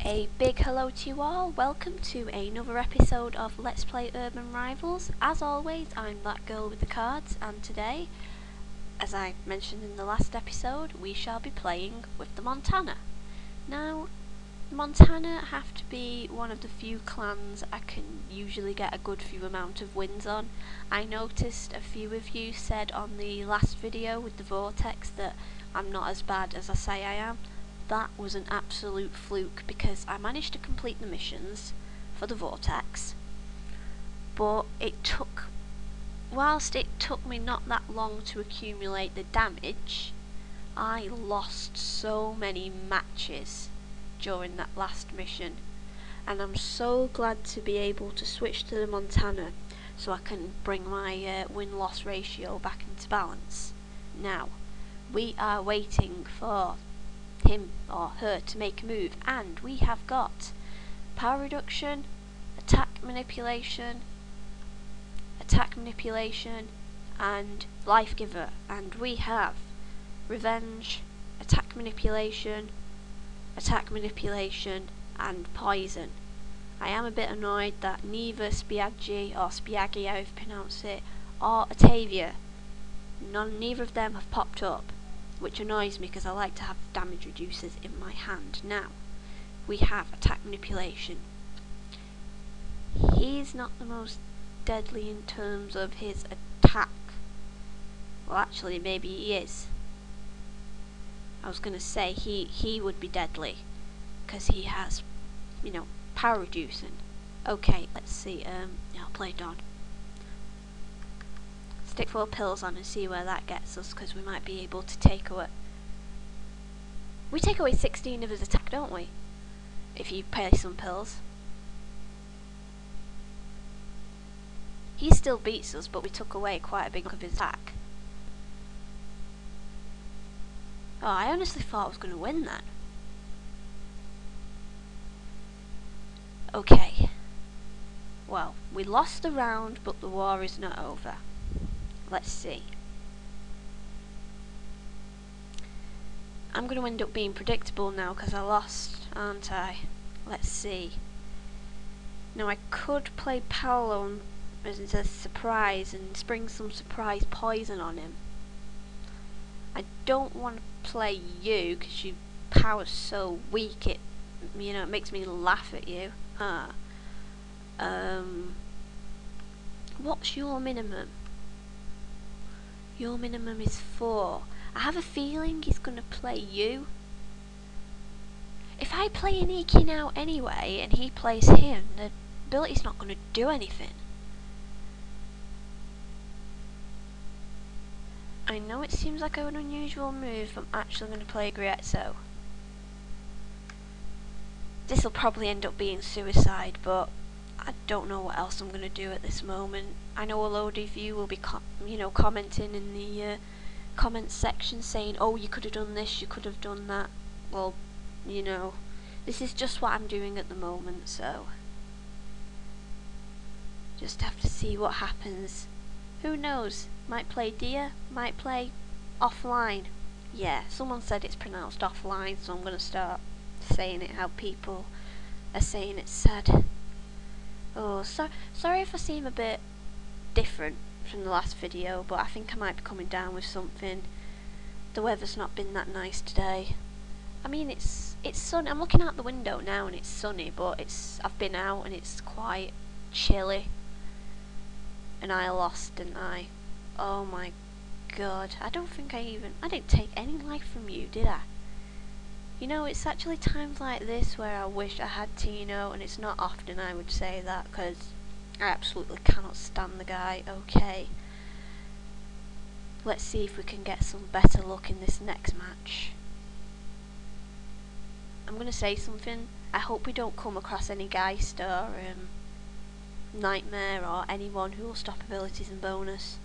A big hello to you all, welcome to another episode of Let's Play Urban Rivals. As always, I'm that girl with the cards, and today, as I mentioned in the last episode, we shall be playing with the Montana. Now, Montana have to be one of the few clans I can usually get a good few amount of wins on. I noticed a few of you said on the last video with the Vortex that I'm not as bad as I say I am. That was an absolute fluke because I managed to complete the missions for the Vortex, but whilst it took me not that long to accumulate the damage, I lost so many matches during that last mission, and I'm so glad to be able to switch to the Montana so I can bring my win-loss ratio back into balance. Now, we are waiting for him or her to make a move, and we have got power reduction, attack manipulation, and life giver, and we have revenge, attack manipulation, and poison. I am a bit annoyed that neither Spiaggi or Spiaggi, how you pronounce it, or Atavia, neither of them have popped up, which annoys me because I like to have damage reducers in my hand. Now, we have attack manipulation. He's not the most deadly in terms of his attack. Well, actually, maybe he is. I was going to say he would be deadly because he has, power reducing. Okay, let's see. I'll play Don. Stick 4 pills on and see where that gets us, because we might be able to take away. We take away 16 of his attack, don't we? If you play some pills. He still beats us, but we took away quite a big chunk of his attack. Oh, I honestly thought I was going to win that. Okay. Well, we lost the round, but the war is not over. Let's see. I'm going to end up being predictable now because I lost, aren't I? Let's see. Now I could play Paolo as a surprise and spring some surprise poison on him. I don't want to play you because your power's so weak it makes me laugh at you. What's your minimum? Your minimum is 4. I have a feeling he's going to play you. If I play Iniki now anyway, and he plays him, the ability's not going to do anything. I know it seems like an unusual move, but I'm actually going to play Griezzo. This'll probably end up being suicide, but I don't know what else I'm going to do at this moment. I know a load of you will be commenting in the comments section saying, oh, you could have done this, you could have done that. Well, this is just what I'm doing at the moment, so just have to see what happens. Who knows? Might play Dia, might play offline. Yeah, someone said it's pronounced offline, so I'm going to start saying it how people are saying it's said. Oh, sorry if I seem a bit different from the last video, but I think I might be coming down with something. The weather's not been that nice today. I mean, it's sunny. I'm looking out the window now and it's sunny, but I've been out and it's quite chilly. And I lost, didn't I? Oh my god. I didn't take any life from you, did I? It's actually times like this where I wish I had Tino, and it's not often I would say that because I absolutely cannot stand the guy. Okay. Let's see if we can get some better luck in this next match. I'm going to say something. I hope we don't come across any Geist or Nightmare or anyone who will stop abilities and bonus,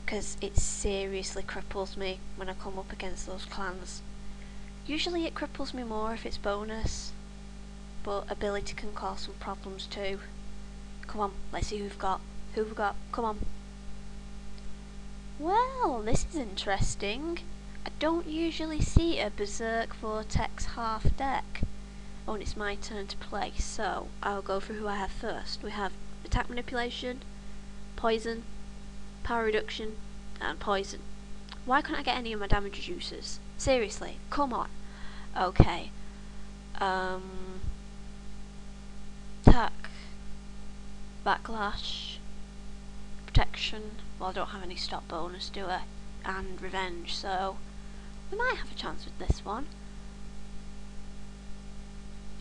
because it seriously cripples me when I come up against those clans. Usually it cripples me more if it's bonus, but ability can cause some problems too. Come on, let's see who we've got. Come on. Well, this is interesting. I don't usually see a Berserk Vortex half deck. Oh, and it's my turn to play, so I'll go through who I have first. We have attack manipulation, poison, power reduction, and poison. Why couldn't I get any of my damage reducers? Seriously, come on. Okay. Attack, backlash, protection. Well, I don't have any stop bonus, do I? And revenge, so we might have a chance with this one.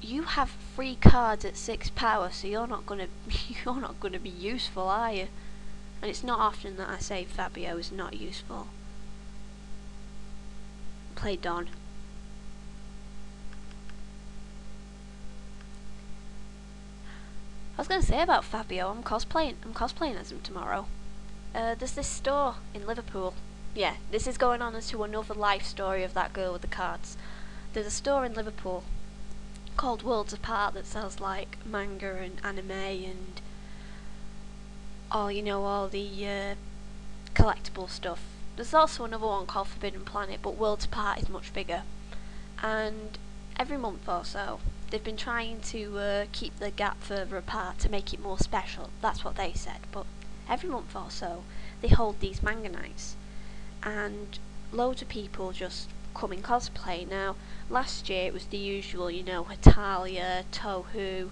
You have 3 cards at 6 power, so you're not gonna be useful, are you? And it's not often that I say Fabio is not useful. Play Don. I was gonna say about Fabio, I'm cosplaying as him tomorrow. There's this store in Liverpool. Yeah, this is going on as to another life story of that girl with the cards. There's a store in Liverpool called Worlds Apart that sells like manga and anime and all the collectible stuff. There's also another one called Forbidden Planet, but Worlds Apart is much bigger. And every month or so, they've been trying to keep the gap further apart to make it more special. That's what they said. But every month or so, they hold these manga nights, and loads of people just come in cosplay. Now, last year it was the usual, Hatalia, Tohu.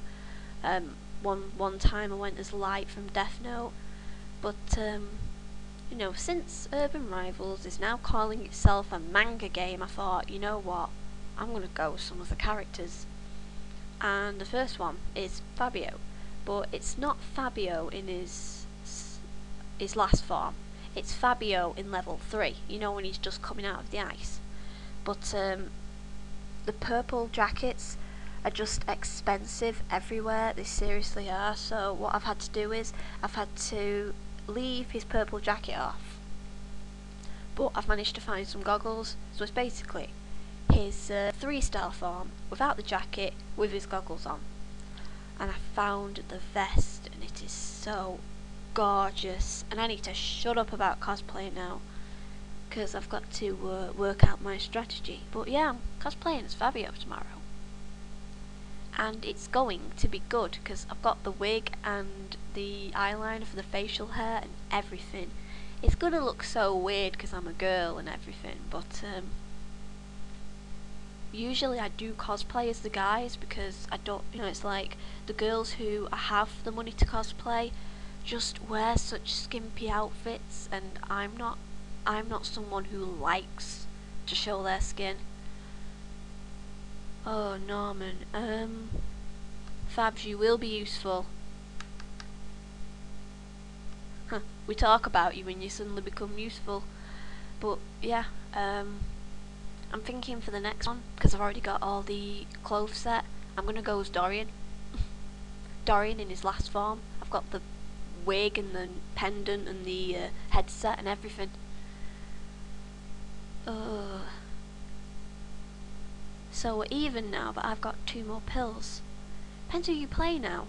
One time I went as Light from Death Note, but since Urban Rivals is now calling itself a manga game, I thought, you know what, I'm gonna go with some of the characters. And the first one is Fabio, but it's not Fabio in his last form. It's Fabio in level 3. When he's just coming out of the ice. But the purple jackets are just expensive everywhere. They seriously are. So what I've had to do is I've had to leave his purple jacket off, but I've managed to find some goggles. So it's basically his 3-star form without the jacket with his goggles on. And I found the vest, and it is so gorgeous. And I need to shut up about cosplay now, because I've got to work out my strategy. But yeah, I'm cosplaying as Fabio tomorrow, and it's going to be good because I've got the wig and the eyeliner for the facial hair and everything. It's gonna look so weird because I'm a girl and everything, but usually I do cosplay as the guys because I don't, it's like the girls who have the money to cosplay just wear such skimpy outfits, and I'm not someone who likes to show their skin. Oh, Norman. Fabs, you will be useful. Huh, we talk about you when you suddenly become useful. But yeah, I'm thinking for the next one, because I've already got all the clothes set, I'm gonna go as Dorian. Dorian in his last form. I've got the wig and the pendant and the headset and everything. So we're even now, but I've got 2 more pills. Depends who you play now.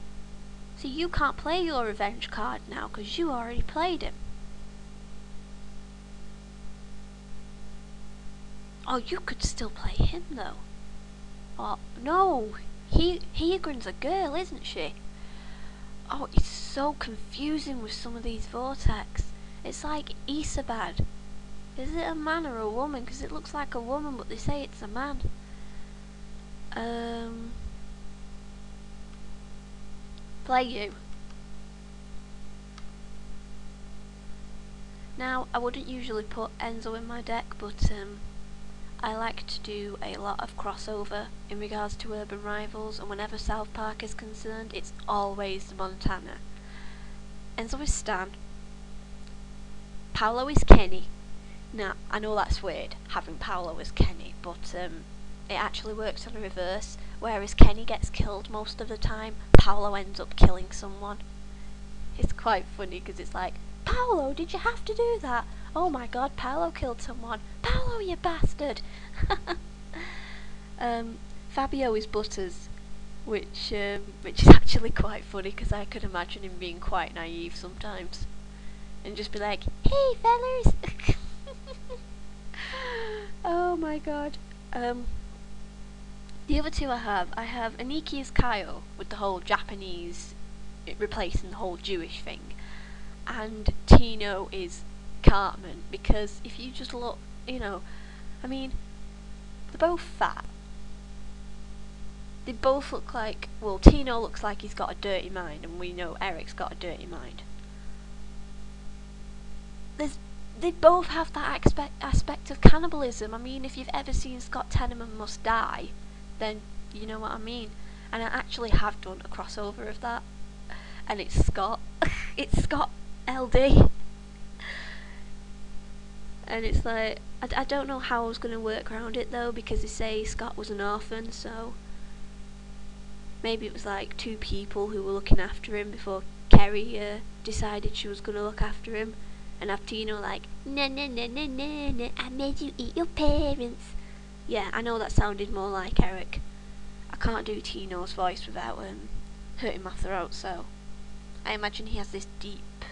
See, you can't play your revenge card now because you already played him. Oh, you could still play him though. Oh no, Hegrin's a girl, isn't she? Oh, it's so confusing with some of these vortex. It's like Isabad. Is it a man or a woman? Because it looks like a woman, but they say it's a man. Play you. Now, I wouldn't usually put Enzo in my deck, but I like to do a lot of crossover in regards to Urban Rivals, and whenever South Park is concerned, it's always the Montana. Enzo is Stan. Paolo is Kenny. Now, I know that's weird, having Paolo as Kenny, but it actually works on the reverse. Whereas Kenny gets killed most of the time, Paolo ends up killing someone. It's quite funny because it's like, Paolo, did you have to do that? Oh my god, Paolo killed someone. Paolo, you bastard! Fabio is Butters, which is actually quite funny because I could imagine him being quite naive sometimes. And just be like, hey fellas! Oh my god. The other two I have Aniki as Kyle with the whole Japanese replacing the whole Jewish thing, and Tino is Cartman, because if you just look, I mean, they're both fat. They both look like, well, Tino looks like he's got a dirty mind, and we know Eric's got a dirty mind. They both have that aspect of cannibalism. I mean, if you've ever seen Scott Tenorman Must Die, then you know what I mean. And I actually have done a crossover of that, and it's Scott. It's Scott LD. And it's like, I don't know how I was going to work around it though, because they say Scott was an orphan, so maybe it was like two people who were looking after him before Kerry decided she was going to look after him, and have Tino like, no, I made you eat your parents. Yeah, I know that sounded more like Eric. I can't do Tino's voice without hurting my throat, so I imagine he has this deep,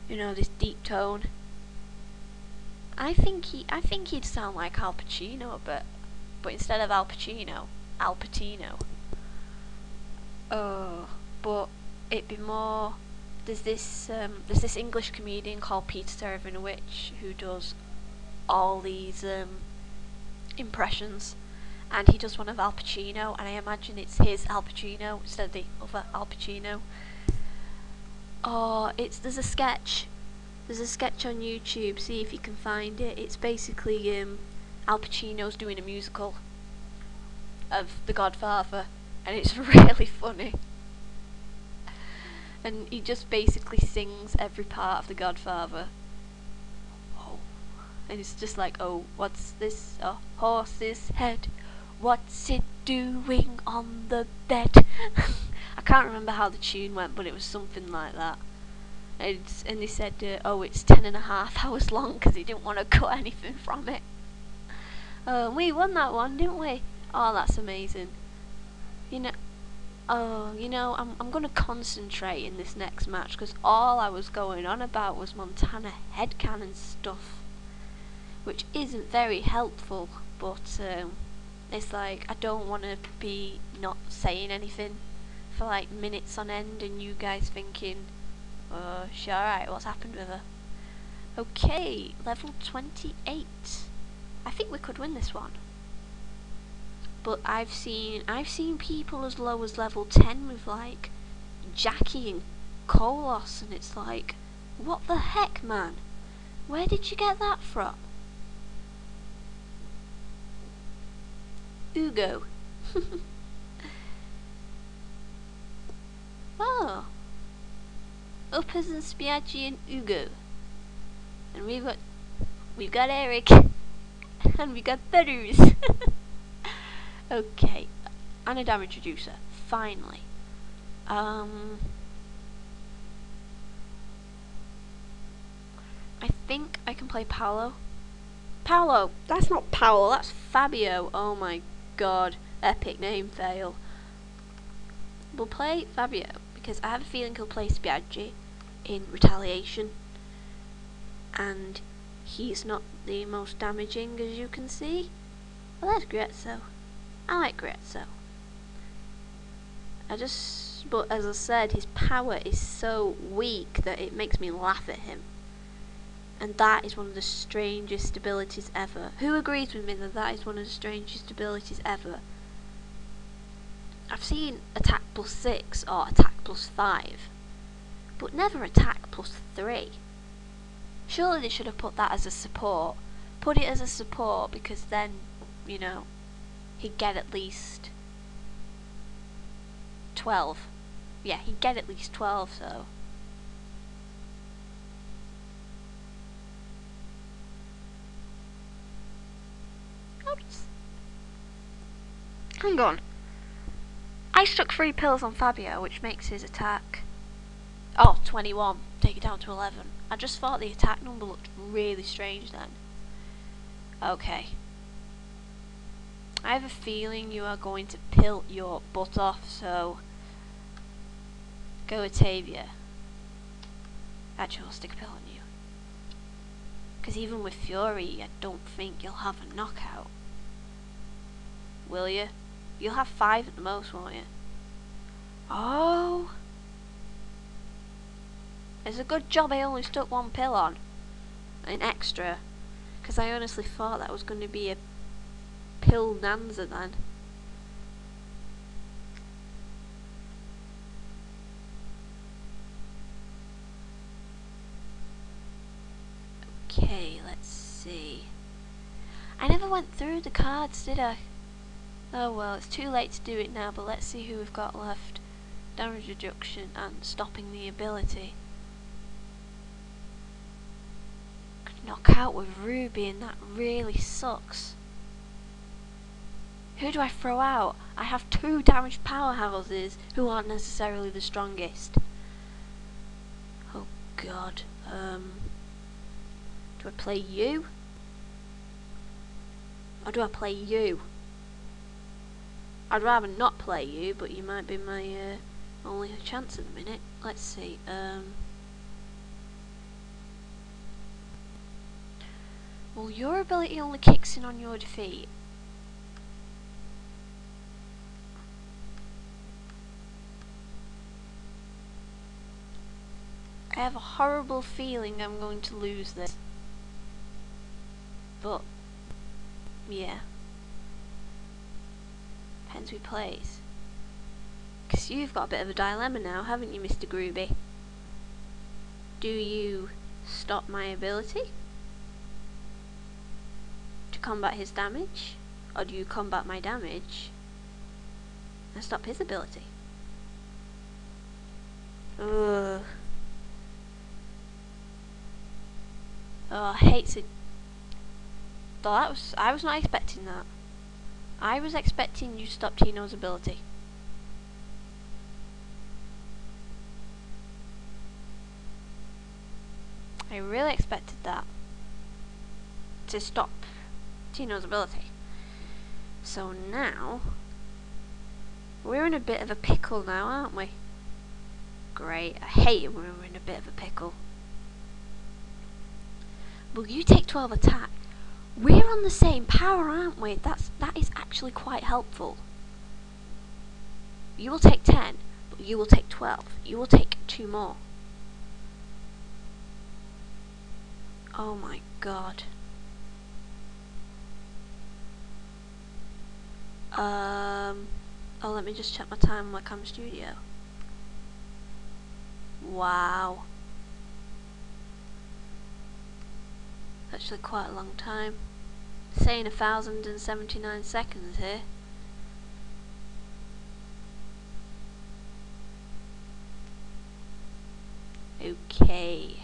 this deep tone. I think he'd sound like Al Pacino, but instead of Al Pacino, Al Patino. Oh, but it'd be more. There's this English comedian called Peter Serafinowicz who does all these impressions, and he does one of Al Pacino, and I imagine it's his Al Pacino instead of the other Al Pacino. Oh, there's a sketch on YouTube, see if you can find it. It's basically Al Pacino's doing a musical of The Godfather, and it's really funny. And he just basically sings every part of The Godfather. Oh. And it's just like, oh, what's this? A horse's head. What's it doing on the bed? I can't remember how the tune went, but it was something like that. And he said, oh, it's 10.5 hours long, because he didn't want to cut anything from it. We won that one, didn't we? Oh, that's amazing. I'm going to concentrate in this next match, because all I was going on about was Montana headcanon stuff, which isn't very helpful, but it's like, I don't want to be not saying anything for like minutes on end, and you guys thinking, she alright, what's happened with her? Okay, level 28. I think we could win this one. But I've seen people as low as level 10 with like Jackie and Kolos, and it's like, what the heck, man? Where did you get that from? Ugo. Oh. Uppers and Spiaggi and Ugo. And we've got Eric. And we got Butters. Okay, and a damage reducer, finally. I think I can play Paolo. Paolo! That's not Paolo, that's Fabio. Oh my god, epic name fail. We'll play Fabio, because I have a feeling he'll play Spiaggi in retaliation. And he's not the most damaging, as you can see. Well, there's Grezzo. I like Grezzo. But as I said, his power is so weak that it makes me laugh at him. And that is one of the strangest abilities ever. Who agrees with me that is one of the strangest abilities ever? I've seen attack +6 or attack +5, but never attack +3. Surely they should have put that as a support. Put it as a support, because then, he'd get at least 12. Yeah, he'd get at least 12, so. Oops. Hang on. I stuck 3 pills on Fabio, which makes his attack... 21. Take it down to 11. I just thought the attack number looked really strange then. Okay. I have a feeling you are going to pill your butt off, so go Atavia. Actually, I'll stick a pill on you. Because even with Fury, I don't think you'll have a knockout. will you? You'll have 5 at the most, won't you? Oh! It's a good job I only stuck 1 pill on. An extra. Because I honestly thought that was going to be a pill nanza then. Okay, let's see. I never went through the cards, did I? Oh well, it's too late to do it now, but let's see who we've got left. Damage reduction and stopping the ability. Could knock out with Ruby and that really sucks. Who do I throw out? I have 2 damaged powerhouses who aren't necessarily the strongest. Oh god. Do I play you? Or do I play you? I'd rather not play you, but you might be my only chance at the minute. Let's see. Well, your ability only kicks in on your defeat. I have a horrible feeling I'm going to lose this. But, yeah. Depends who plays. Because you've got a bit of a dilemma now, haven't you, Mr. Groovy? Do you stop my ability to combat his damage? Or do you combat my damage and stop his ability? Ugh. Oh, I hate it. Though I was not expecting that. I was expecting you to stop Tino's ability. I really expected that. To stop Tino's ability. So now, we're in a bit of a pickle now, aren't we? Great, I hate it when we're in a bit of a pickle. Well, you take 12 attack. We're on the same power, aren't we? That is actually quite helpful. You will take 10, but you will take 12. You will take 2 more. Oh my god. Oh, let me just check my time on my Cam Studio. Wow. Actually quite a long time. Saying 1,079 seconds here. Okay.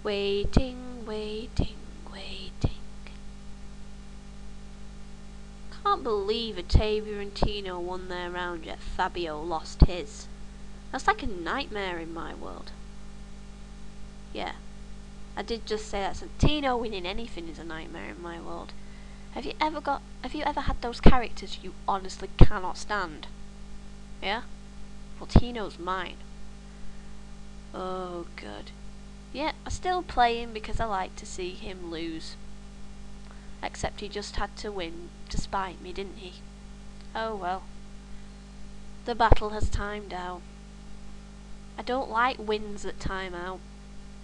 Waiting, waiting, waiting. Can't believe Atavia and Tino won their round yet Fabio lost his. That's like a nightmare in my world. Yeah. I did just say that. So Tino winning anything is a nightmare in my world. Have you ever had those characters you honestly cannot stand? Yeah? Well, Tino's mine. Oh, good. Yeah, I still play him because I like to see him lose. Except he just had to win to spite me, didn't he? Oh well. The battle has timed out. I don't like wins at timeout.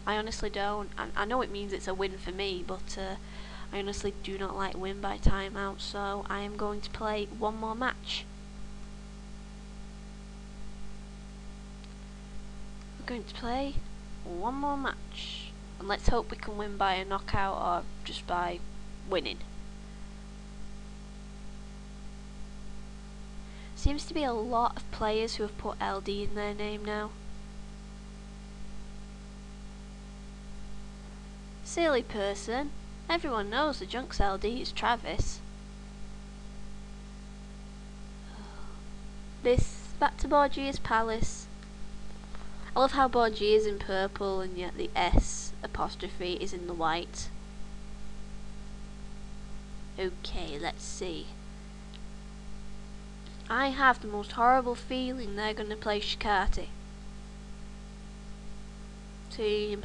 I honestly don't. I know it means it's a win for me, but I honestly do not like win by timeout, so I am going to play one more match. We're going to play one more match. And let's hope we can win by a knockout or just by winning. Seems to be a lot of players who have put LD in their name now. Silly person. Everyone knows the Junk's LD is Travis. This, back to Borgia's Palace. I love how Borgia is in purple and yet the S apostrophe is in the white. Okay, let's see. I have the most horrible feeling they're going to play Shikati. Team,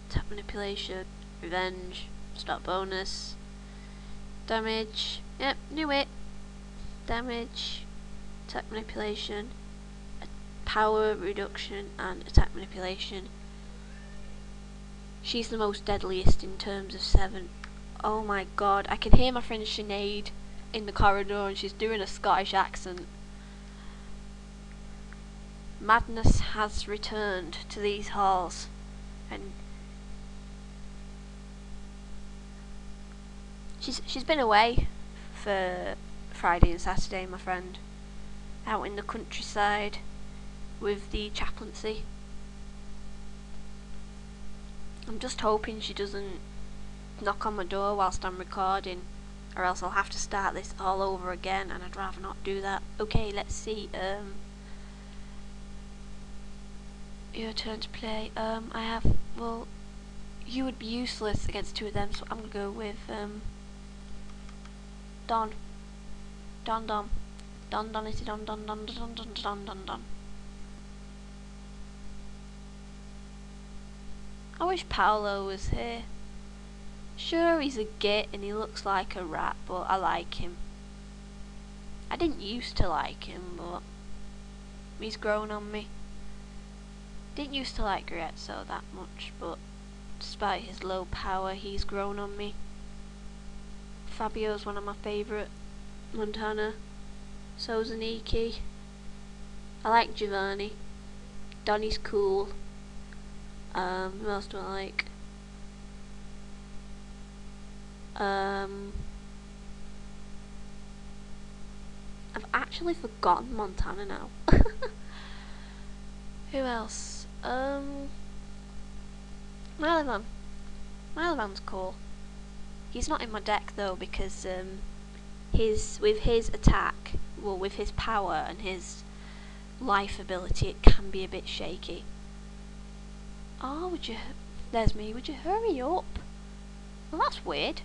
tap manipulation, revenge, stop bonus, damage. Yep, knew it. damage, attack manipulation, power reduction, and attack manipulation. She's the most deadliest in terms of 7. Oh my god, I can hear my friend Sinead in the corridor and she's doing a Scottish accent. Madness has returned to these halls, and she's been away for Friday and Saturday, my friend, out in the countryside with the chaplaincy. I'm just hoping she doesn't knock on my door whilst I'm recording, or else I'll have to start this all over again, and I'd rather not do that. Okay, let's see. Your turn to play. I have. Well, you would be useless against 2 of them, so I'm gonna go with Don. Don Don. Don Don is Don Don Don Don Don Don Don Don. I wish Paolo was here. Sure, he's a git and he looks like a rat, but I like him. I didn't used to like him, but he's grown on me. Didn't used to like Griezzo that much, but despite his low power, he's grown on me. Fabio's one of my favourite. Montana. So's Aniki. I like Giovanni. Donnie's cool. Who else do I like? I've actually forgotten Montana now. Who else? Malavan. Malavan's cool. He's not in my deck though because with his attack, well, with his power and his life ability, it can be a bit shaky. Oh, there's me. Would you hurry up? Well, that's weird.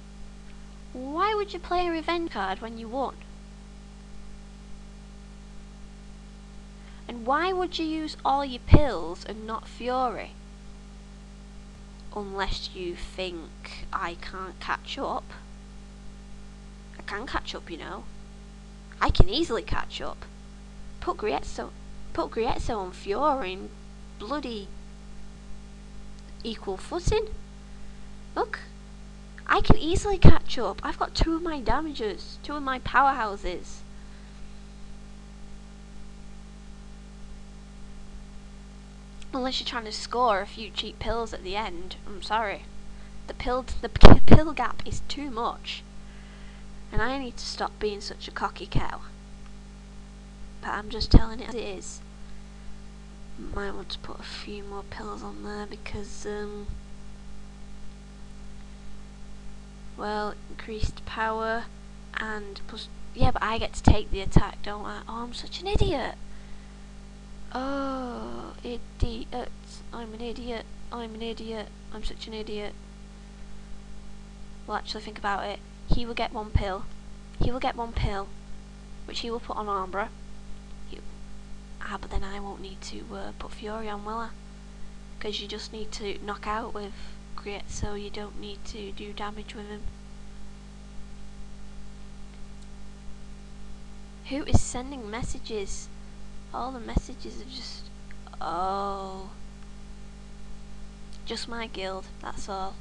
Why would you play a revenge card when you won? And why would you use all your pills and not Fury? Unless you think I can't catch up. I can catch up, you know. I can easily catch up. Put Griezzo on Fury and bloody equal footing. Look, I can easily catch up. I've got 2 of my damages, 2 of my powerhouses. Unless you're trying to score a few cheap pills at the end, I'm sorry. The pill gap is too much, and I need to stop being such a cocky cow. But I'm just telling it as it is. Might want to put a few more pills on there because, well, increased power and plus. Yeah, but I get to take the attack, don't I? Oh, I'm such an idiot. Oh, idiot. I'm an idiot. I'm an idiot. I'm such an idiot. Well, actually, think about it. He will get 1 pill. He will get 1 pill, which he will put on Arbor. But then I won't need to put Fury on, will I? Because you just need to knock out with Griezzo, so you don't need to do damage with him. Who is sending messages? All the messages are just... Oh. Just my guild, that's all.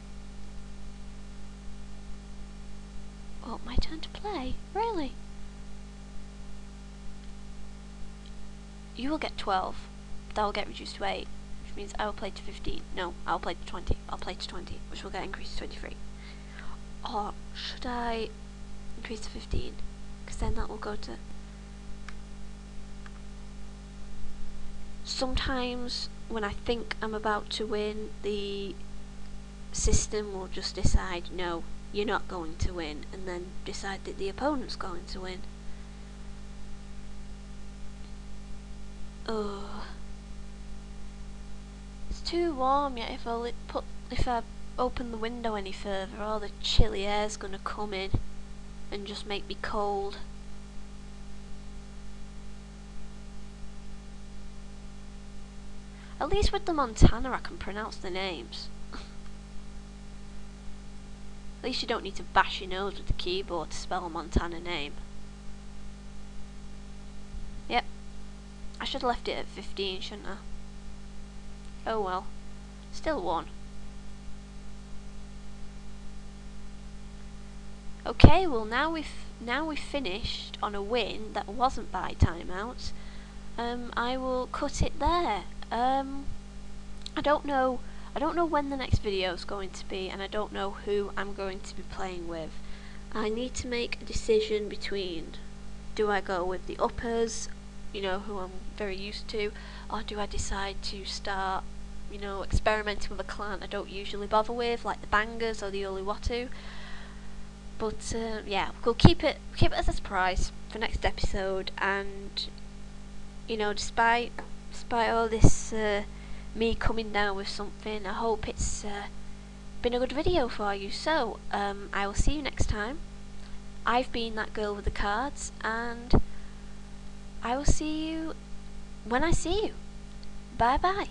Oh, my turn to play? Really? You will get 12. That will get reduced to 8, which means I will play to 15. No, I'll play to 20. I'll play to 20, which will get increased to 23. Or should I increase to 15? Because then that will go to... Sometimes when I think I'm about to win, the system will just decide, no, you're not going to win, and then decide that the opponent's going to win. Oh, it's too warm. Yet if I open the window any further, all the chilly air's gonna come in and just make me cold. At least with the Montana I can pronounce the names. At least you don't need to bash your nose with the keyboard to spell a Montana name. should have left it at 15, shouldn't I? Oh well. Still won. Okay, well now we've finished on a win that wasn't by timeouts. I will cut it there. I don't know when the next video is going to be, and I don't know who I'm going to be playing with. I need to make a decision between, do I go with the uppers, you know, who I'm very used to, or do I decide to start, you know, experimenting with a clan I don't usually bother with, like the bangers or the Uluwatu. But yeah, we'll keep it as a surprise for next episode. And you know, despite all this me coming down with something, I hope it's been a good video for you. So I will see you next time. I've been that girl with the cards, and I will see you when I see you. Bye bye.